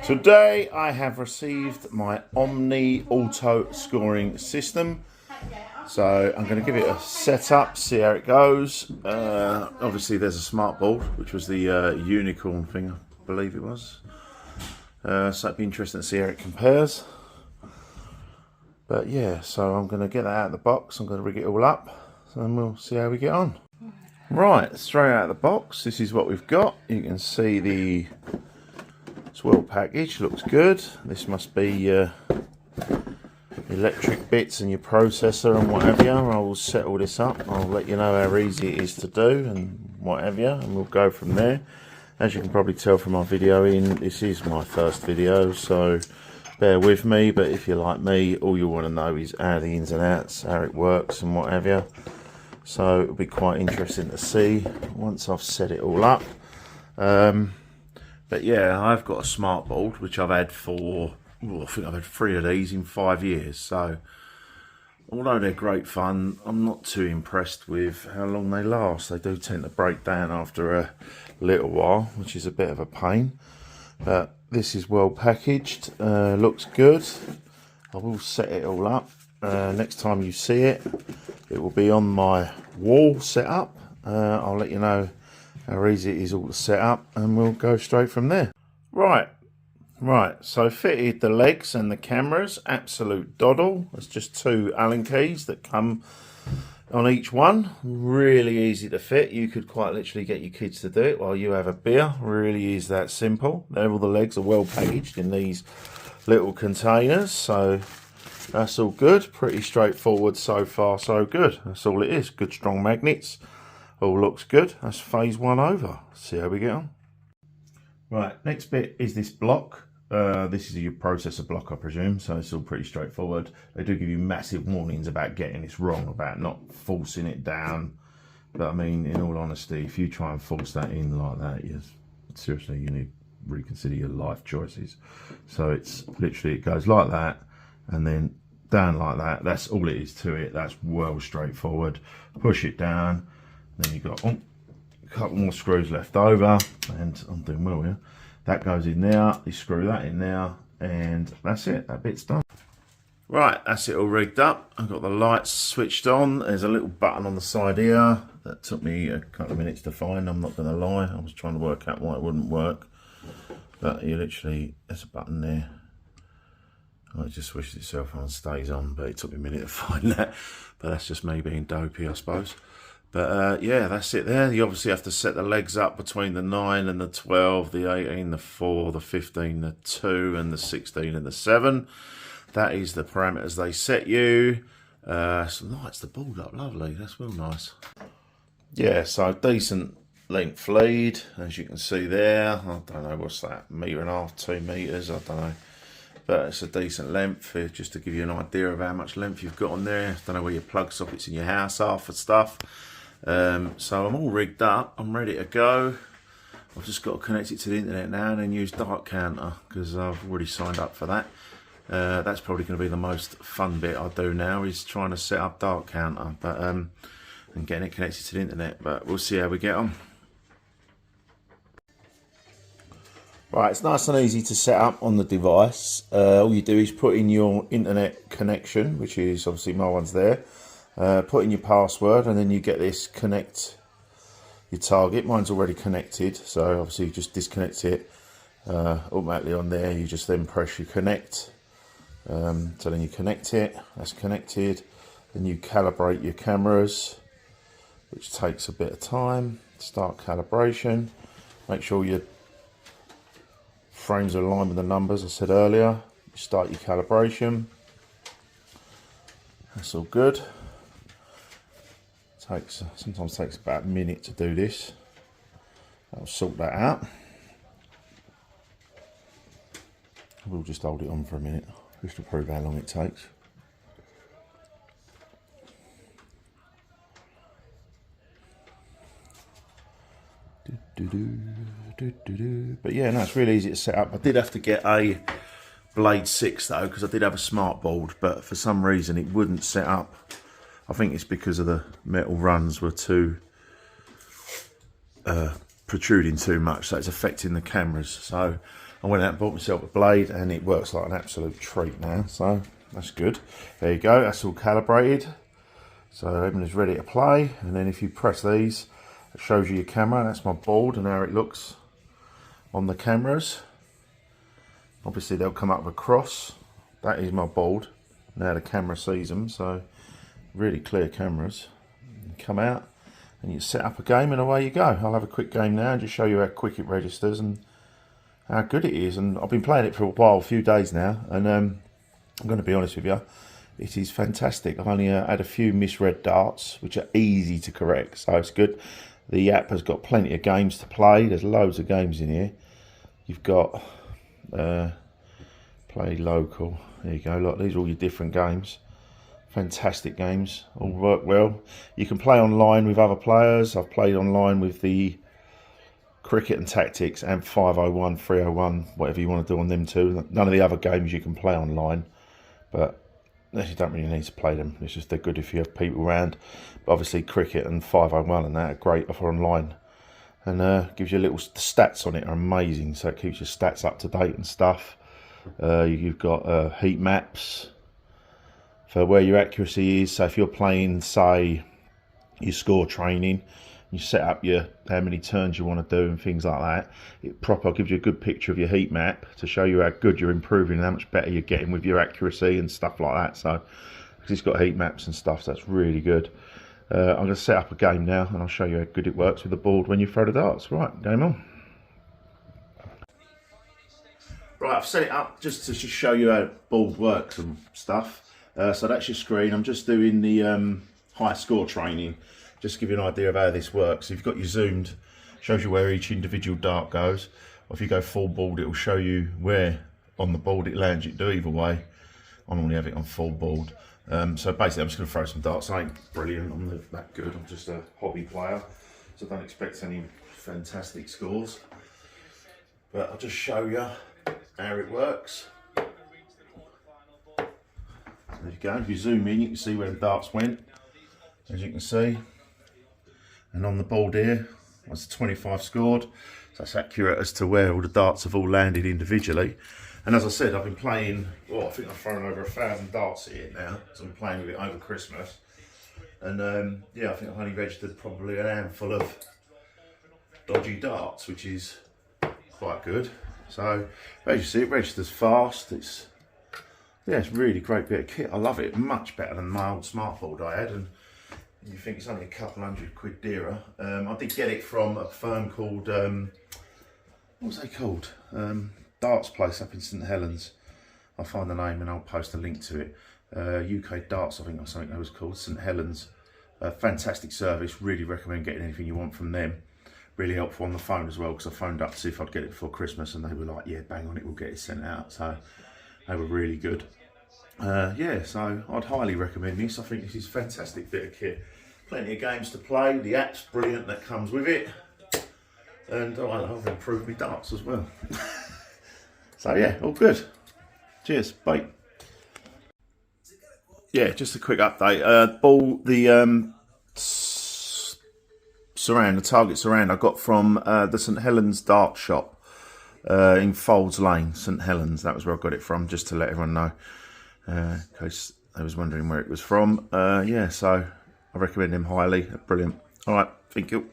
Today I have received my Omni auto scoring system. So I'm going to give it a setup, see how it goes. Obviously there's a smart board, which was the unicorn thing, I believe it was. So it'd be interesting to see how it compares. But yeah, so I'm going to get that out of the box. I'm going to rig it all up and we'll see how we get on. Right, straight out of the box, this is what we've got. You can see the well packaged, looks good. This must be electric bits and your processor and whatever. I will set all this up. I'll let you know how easy it is to do and whatever, and we'll go from there. As you can probably tell from my videoing, this is my first video, so bear with me. But if you're like me, all you want to know is how the ins and outs, how it works and whatever. So it'll be quite interesting to see once I've set it all up. But yeah, I've got a smart board which I've had for, I think I've had 3 of these in 5 years. So although they're great fun, I'm not too impressed with how long they last. They do tend to break down after a little while, which is a bit of a pain. But this is well packaged, looks good. I will set it all up. Next time you see it, it will be on my wall set up. I'll let you know how easy it is all to set up, and we'll go straight from there. Right, so fitted the legs and the cameras, absolute doddle. It's just 2 Allen keys that come on each one. Really easy to fit. You could quite literally get your kids to do it while you have a beer. Really is that simple. There, all the legs are well packaged in these little containers, so that's all good. Pretty straightforward so far, so good. That's all it is. Good strong magnets. All looks good. That's phase 1 over. See how we get on. Right, next bit is this block. This is your processor block, I presume, so it's all pretty straightforward. They do give you massive warnings about getting this wrong, about not forcing it down. But I mean, in all honesty, if you try and force that in like that, seriously, you need to reconsider your life choices. So it's literally, it goes like that and then down like that. That's all it is to it. That's well straightforward. Push it down. Then you've got a couple more screws left over, and I'm doing well here. That goes in there, you screw that in there, and that's it, that bit's done. Right, that's it all rigged up. I've got the lights switched on. There's a little button on the side here. That took me a couple of minutes to find, I'm not gonna lie. I was trying to work out why it wouldn't work. But you literally, there's a button there. Oh, it just switches itself on and stays on, but it took me a minute to find that. But that's just me being dopey, I suppose. But yeah, that's it there. You obviously have to set the legs up between the 9 and the 12, the 18, the 4, the 15, the 2, and the 16 and the 7. That is the parameters they set you. So lights the board up, lovely. That's real nice. Yeah, so decent length lead, as you can see there. I don't know, what's that, 1.5 meters, 2 meters, I don't know. But it's a decent length, just to give you an idea of how much length you've got on there. Don't know where your plug sockets in your house are for stuff. So I'm all rigged up, I'm ready to go. I've just got to connect it to the internet now and then use Dart Counter, because I've already signed up for that. That's probably going to be the most fun bit I do now, is trying to set up Dart Counter, but and getting it connected to the internet. But we'll see how we get on. Right, it's nice and easy to set up on the device. All you do is put in your internet connection, which is obviously my one's there. Put in your password, and then you get this connect your target. Mine's already connected, so obviously you just disconnect it automatically on there. You just then press your connect. So then you connect it, that's connected. Then you calibrate your cameras, which takes a bit of time. Start calibration. Make sure your frames are aligned with the numbers I said earlier. You start your calibration. That's all good. Sometimes takes about a minute to do this. I'll sort that out. We'll just hold it on for a minute, just to prove how long it takes. But yeah, no, it's really easy to set up. I did have to get a Blade 6 though, because I did have a smart board, but for some reason it wouldn't set up. I think it's because of the metal runs were too protruding too much, so it's affecting the cameras. So I went out and bought myself a blade, and it works like an absolute treat now, so that's good. There you go, that's all calibrated, so everything's ready to play. And then if you press these, it shows you your camera. That's my board and how it looks on the cameras. Obviously they'll come up with a cross. That is my board, now the camera sees them, so really clear cameras. You come out and you set up a game, and away you go. I'll have a quick game now and just show you how quick it registers and how good it is. And I've been playing it for a while, a few days now, and I'm going to be honest with you, it is fantastic. I've only had a few misread darts, which are easy to correct, so it's good. The app has got plenty of games to play. There's loads of games in here. You've got play local. There you go. Look, these are all your different games. Fantastic games, all work well. You can play online with other players. I've played online with the Cricket and Tactics and 501, 301, whatever you want to do on them too. None of the other games you can play online, but you don't really need to play them. It's just they're good if you have people around. But obviously Cricket and 501 and that are great for online, and gives you little stats on it are amazing. So it keeps your stats up to date and stuff. You've got heat maps for where your accuracy is. So if you're playing, say, your score training, you set up your how many turns you want to do and things like that. It proper gives you a good picture of your heat map to show you how good you're improving and how much better you're getting with your accuracy and stuff like that. So because it's got heat maps and stuff, so that's really good. I'm going to set up a game now, and I'll show you how good it works with the board when you throw the darts. Right, game on. Right, I've set it up just to show you how the board works and stuff. So that's your screen. I'm just doing the high score training, just to give you an idea of how this works. If you've got your zoomed, shows you where each individual dart goes. Or if you go full board, it will show you where on the board it lands. You can do either way. I normally have it on full board. So basically I'm just going to throw some darts. I ain't brilliant, I'm not that good, I'm just a hobby player, so don't expect any fantastic scores. But I'll just show you how it works. There you go. If you zoom in, you can see where the darts went, as you can see. And on the board here, that's 25 scored. So that's accurate as to where all the darts have all landed individually. And as I said, I've been playing, well, I think I've thrown over 1,000 darts here now. So I've been playing with it over Christmas. And yeah, I think I've only registered probably a handful of dodgy darts, which is quite good. So as you see, it registers fast. Yeah, it's really great bit of kit. I love it, much better than my old smart board I had. And you think it's only a couple £100 dearer. I did get it from a firm called, what was they called? Darts place up in St Helens. I'll find the name and I'll post a link to it. UK Darts, I think, or something that was called, St Helens. Fantastic service, really recommend getting anything you want from them. Really helpful on the phone as well, because I phoned up to see if I'd get it before Christmas, and they were like, yeah, bang on it, we'll get it sent out. So they were really good. Yeah, so I'd highly recommend this. I think this is a fantastic bit of kit. Plenty of games to play. The app's brilliant that comes with it. And I've improved my darts as well. So yeah, all good. Cheers, bye. Yeah, just a quick update. Bought the surround, the target surround I got from the St Helens Dart Shop in Folds Lane, St Helens. That was where I got it from, just to let everyone know, in case they was wondering where it was from. Yeah, so I recommend them highly. Brilliant. All right, thank you.